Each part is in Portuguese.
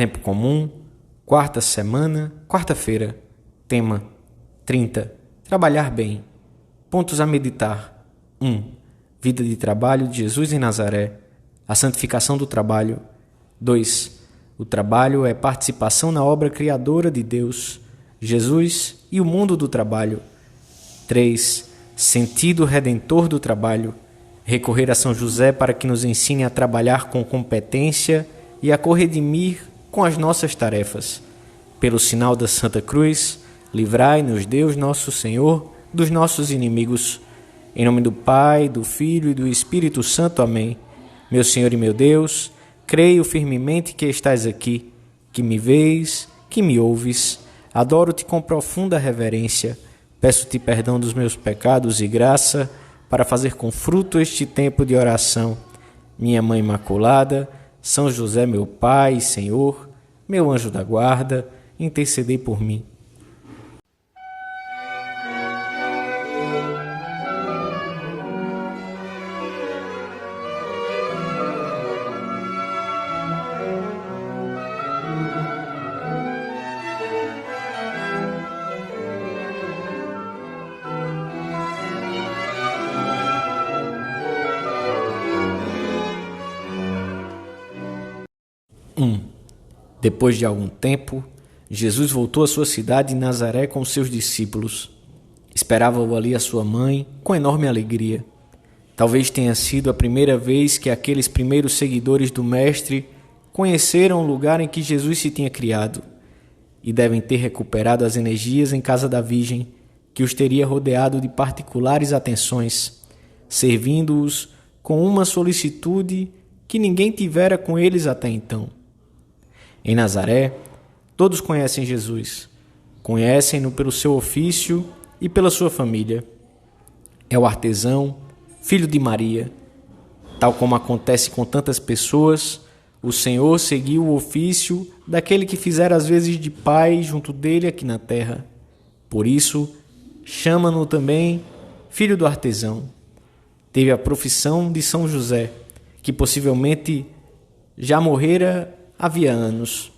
Tempo comum, quarta semana, quarta-feira. Tema: 30. Trabalhar bem. Pontos a meditar. 1. Vida de trabalho de Jesus em Nazaré. A santificação do trabalho. 2. O trabalho é participação na obra criadora de Deus, Jesus e o mundo do trabalho. 3. Sentido redentor do trabalho. Recorrer a São José para que nos ensine a trabalhar com competência e a corredimir com as nossas tarefas. Pelo sinal da Santa Cruz, livrai-nos Deus nosso Senhor dos nossos inimigos. Em nome do Pai, do Filho e do Espírito Santo. Amém. Meu Senhor e meu Deus, creio firmemente que estás aqui, que me vês, que me ouves. Adoro-te com profunda reverência. Peço-te perdão dos meus pecados e graça para fazer com fruto este tempo de oração. Minha Mãe Imaculada, São José, meu Pai e Senhor, meu anjo da guarda, intercedei por mim. Depois de algum tempo, Jesus voltou à sua cidade de Nazaré com seus discípulos. Esperava-o ali a sua mãe com enorme alegria. Talvez tenha sido a primeira vez que aqueles primeiros seguidores do Mestre conheceram o lugar em que Jesus se tinha criado e devem ter recuperado as energias em casa da Virgem, que os teria rodeado de particulares atenções, servindo-os com uma solicitude que ninguém tivera com eles até então. Em Nazaré, todos conhecem Jesus, conhecem-no pelo seu ofício e pela sua família. É o artesão, filho de Maria. Tal como acontece com tantas pessoas, o Senhor seguiu o ofício daquele que fizera as vezes de pai junto dele aqui na terra. Por isso, chama-no também filho do artesão. Teve a profissão de São José, que possivelmente já morrera havia anos.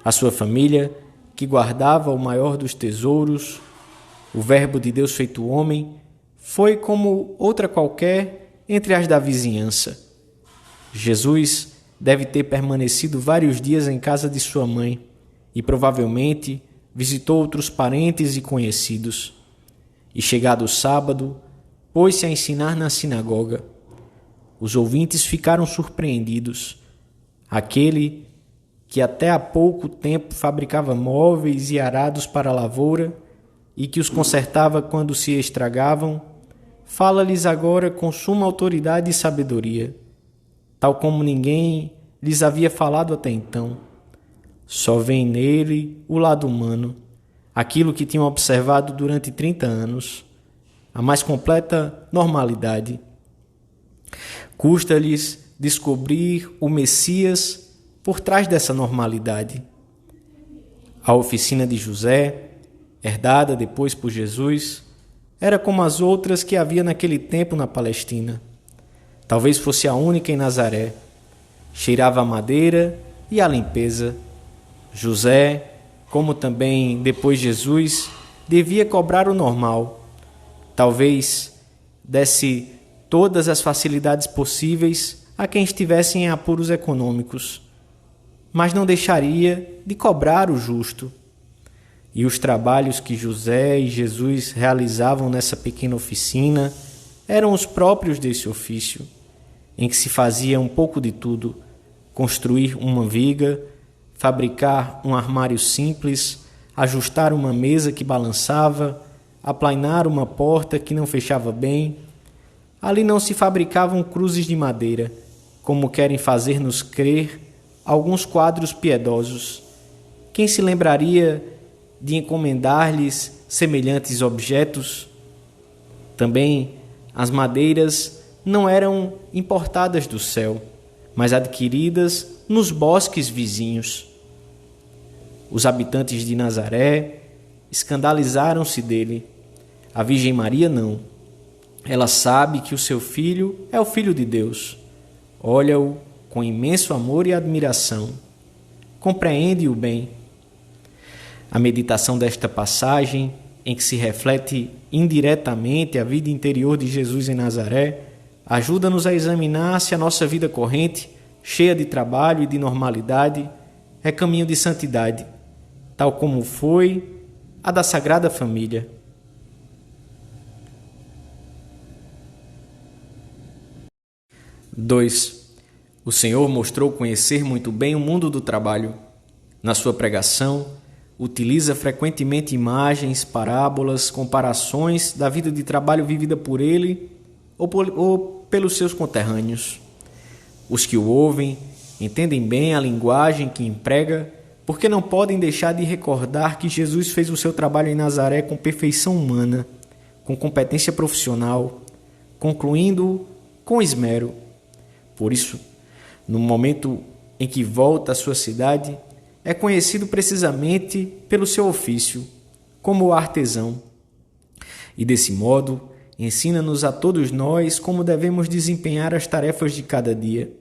A sua família, que guardava o maior dos tesouros, o Verbo de Deus feito homem, foi como outra qualquer entre as da vizinhança. Jesus deve ter permanecido vários dias em casa de sua mãe e provavelmente visitou outros parentes e conhecidos. E chegado o sábado, pôs-se a ensinar na sinagoga. Os ouvintes ficaram surpreendidos. Aquele que até há pouco tempo fabricava móveis e arados para a lavoura e que os consertava quando se estragavam, fala-lhes agora com suma autoridade e sabedoria, tal como ninguém lhes havia falado até então. Só vem nele o lado humano, aquilo que tinham observado durante 30 anos, a mais completa normalidade. Custa-lhes descobrir o Messias por trás dessa normalidade. A oficina de José, herdada depois por Jesus, era como as outras que havia naquele tempo na Palestina. Talvez fosse a única em Nazaré. Cheirava a madeira e a limpeza. José, como também depois Jesus, devia cobrar o normal. Talvez desse todas as facilidades possíveis a quem estivesse em apuros econômicos, mas não deixaria de cobrar o justo. E os trabalhos que José e Jesus realizavam nessa pequena oficina eram os próprios desse ofício, em que se fazia um pouco de tudo: construir uma viga, fabricar um armário simples, ajustar uma mesa que balançava, aplainar uma porta que não fechava bem. Ali não se fabricavam cruzes de madeira, como querem fazer-nos crer alguns quadros piedosos. Quem se lembraria de encomendar-lhes semelhantes objetos? Também as madeiras não eram importadas do céu, mas adquiridas nos bosques vizinhos. Os habitantes de Nazaré escandalizaram-se dele. A Virgem Maria não. Ela sabe que o seu filho é o Filho de Deus. Olha-o com imenso amor e admiração. compreende-o bem. A meditação desta passagem, em que se reflete indiretamente a vida interior de Jesus em Nazaré, ajuda-nos a examinar se a nossa vida corrente, cheia de trabalho e de normalidade, é caminho de santidade, tal como foi a da Sagrada Família. O Senhor mostrou conhecer muito bem o mundo do trabalho. Na sua pregação, utiliza frequentemente imagens, parábolas, comparações da vida de trabalho vivida por ele ou pelos seus conterrâneos. Os que o ouvem entendem bem a linguagem que emprega, porque não podem deixar de recordar que Jesus fez o seu trabalho em Nazaré com perfeição humana, com competência profissional, concluindo-o com esmero. Por isso, no momento em que volta à sua cidade, é conhecido precisamente pelo seu ofício, como o artesão. E desse modo, ensina-nos a todos nós como devemos desempenhar as tarefas de cada dia.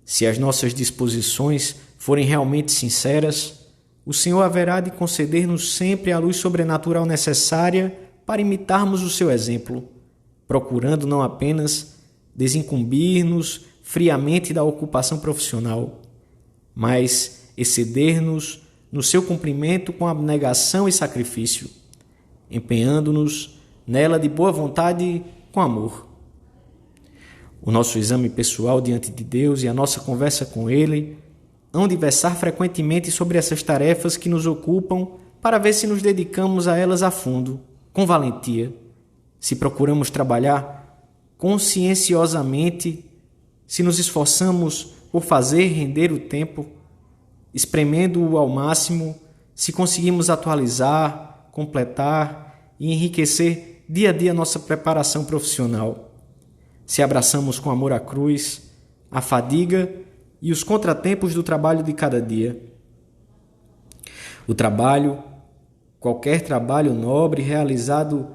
Se as nossas disposições forem realmente sinceras, o Senhor haverá de conceder-nos sempre a luz sobrenatural necessária para imitarmos o seu exemplo, procurando não apenas desincumbir-nos friamente da ocupação profissional, mas exceder-nos no seu cumprimento com abnegação e sacrifício, empenhando-nos nela de boa vontade com amor. O nosso exame pessoal diante de Deus e a nossa conversa com Ele hão de versar frequentemente sobre essas tarefas que nos ocupam para ver se nos dedicamos a elas a fundo, com valentia, se procuramos trabalhar conscienciosamente, se nos esforçamos por fazer render o tempo, espremendo-o ao máximo, se conseguimos atualizar, completar e enriquecer dia a dia nossa preparação profissional, se abraçamos com amor a cruz, a fadiga e os contratempos do trabalho de cada dia. O trabalho, qualquer trabalho nobre realizado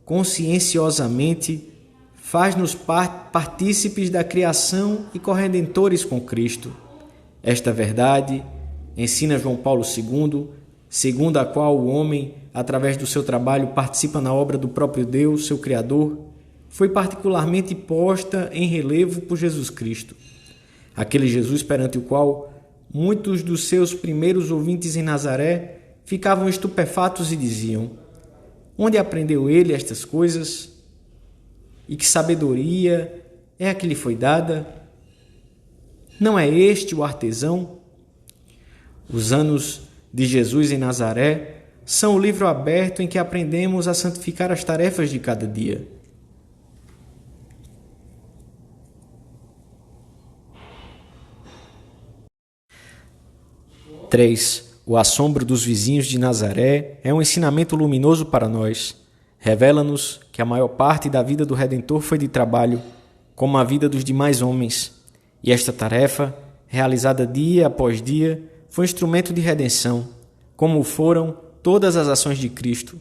conscienciosamente, faz-nos partícipes da criação e corredentores com Cristo. Esta verdade ensina João Paulo II, segundo a qual o homem, através do seu trabalho, participa na obra do próprio Deus, seu Criador, foi particularmente posta em relevo por Jesus Cristo. Aquele Jesus perante o qual muitos dos seus primeiros ouvintes em Nazaré ficavam estupefatos e diziam: onde aprendeu ele estas coisas? E que sabedoria é a que lhe foi dada? Não é este o artesão? Os anos de Jesus em Nazaré são o livro aberto em que aprendemos a santificar as tarefas de cada dia. O assombro dos vizinhos de Nazaré é um ensinamento luminoso para nós. Revela-nos que a maior parte da vida do Redentor foi de trabalho, como a vida dos demais homens. E esta tarefa, realizada dia após dia, foi instrumento de redenção, como foram todas as ações de Cristo.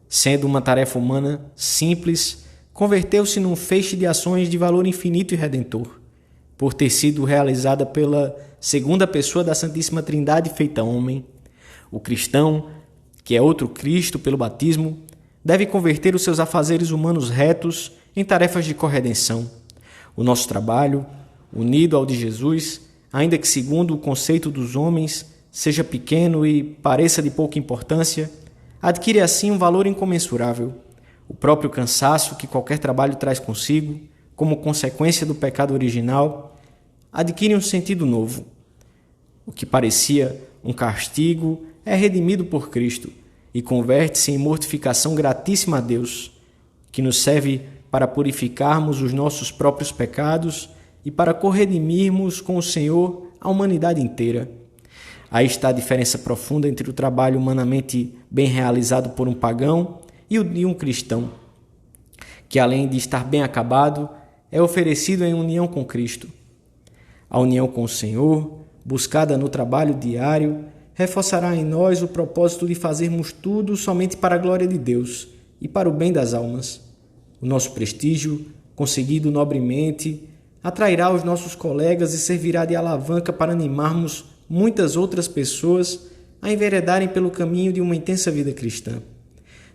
Sendo uma tarefa humana simples, converteu-se num feixe de ações de valor infinito e redentor, por ter sido realizada pela segunda pessoa da Santíssima Trindade feita homem. O cristão, que é outro Cristo pelo batismo, deve converter os seus afazeres humanos retos em tarefas de corredenção. O nosso trabalho, unido ao de Jesus, ainda que segundo o conceito dos homens seja pequeno e pareça de pouca importância, adquire assim um valor incomensurável. O próprio cansaço que qualquer trabalho traz consigo, como consequência do pecado original, adquire um sentido novo. O que parecia um castigo é redimido por Cristo e converte-se em mortificação gratíssima a Deus, que nos serve para purificarmos os nossos próprios pecados e para corredimirmos com o Senhor a humanidade inteira. Aí está a diferença profunda entre o trabalho humanamente bem realizado por um pagão e o de um cristão, que além de estar bem acabado, é oferecido em união com Cristo. A união com o Senhor, buscada no trabalho diário, reforçará em nós o propósito de fazermos tudo somente para a glória de Deus e para o bem das almas. O nosso prestígio, conseguido nobremente, atrairá os nossos colegas e servirá de alavanca para animarmos muitas outras pessoas a enveredarem pelo caminho de uma intensa vida cristã.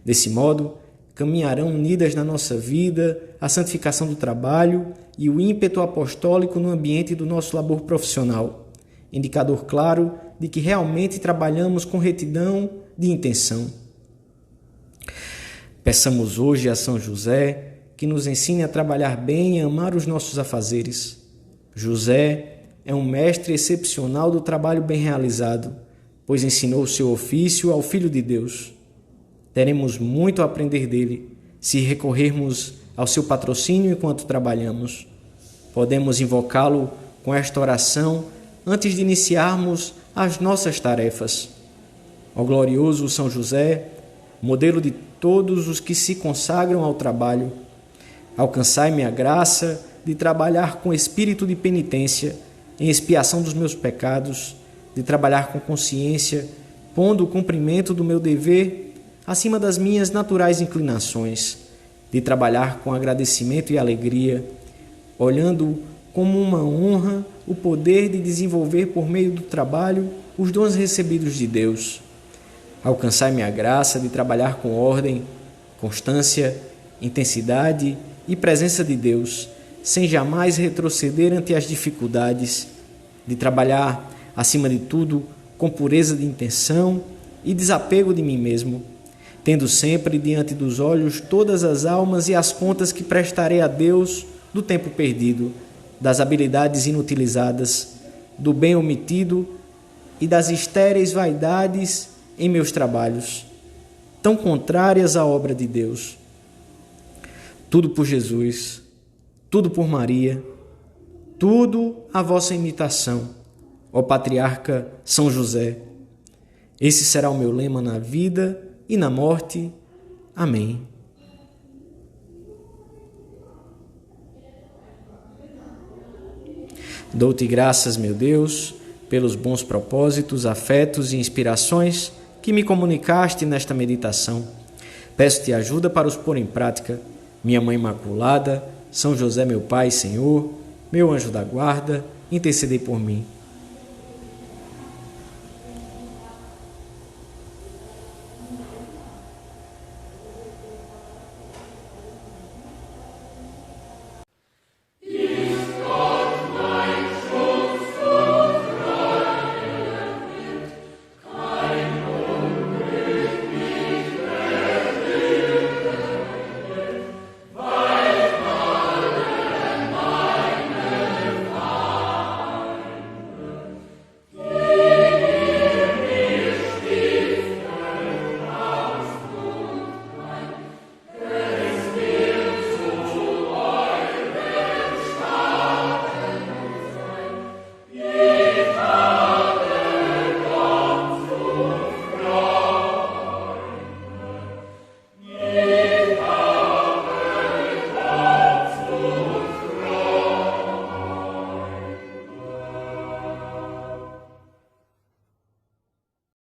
Desse modo, caminharão unidas na nossa vida a santificação do trabalho e o ímpeto apostólico no ambiente do nosso labor profissional, indicador claro de que realmente trabalhamos com retidão de intenção. Peçamos hoje a São José que nos ensine a trabalhar bem e a amar os nossos afazeres. José é um mestre excepcional do trabalho bem realizado, pois ensinou o seu ofício ao Filho de Deus. Teremos muito a aprender dele se recorrermos ao seu patrocínio enquanto trabalhamos. Podemos invocá-lo com esta oração antes de iniciarmos as nossas tarefas. Ó glorioso São José, modelo de todos os que se consagram ao trabalho, alcançai-me a graça de trabalhar com espírito de penitência em expiação dos meus pecados, de trabalhar com consciência, pondo o cumprimento do meu dever acima das minhas naturais inclinações, de trabalhar com agradecimento e alegria, olhando como uma honra o poder de desenvolver por meio do trabalho os dons recebidos de Deus. Alcançai-me a graça de trabalhar com ordem, constância, intensidade e presença de Deus, sem jamais retroceder ante as dificuldades, de trabalhar, acima de tudo, com pureza de intenção e desapego de mim mesmo, tendo sempre diante dos olhos todas as almas e as contas que prestarei a Deus do tempo perdido, das habilidades inutilizadas, do bem omitido e das estéreis vaidades em meus trabalhos, tão contrárias à obra de Deus. Tudo por Jesus, tudo por Maria, tudo a vossa imitação, ó Patriarca São José. Esse será o meu lema na vida e na morte. Amém. Dou-te graças, meu Deus, pelos bons propósitos, afetos e inspirações que me comunicaste nesta meditação. Peço-te ajuda para os pôr em prática. Minha Mãe Imaculada, São José, meu Pai e Senhor, meu anjo da guarda, intercedei por mim.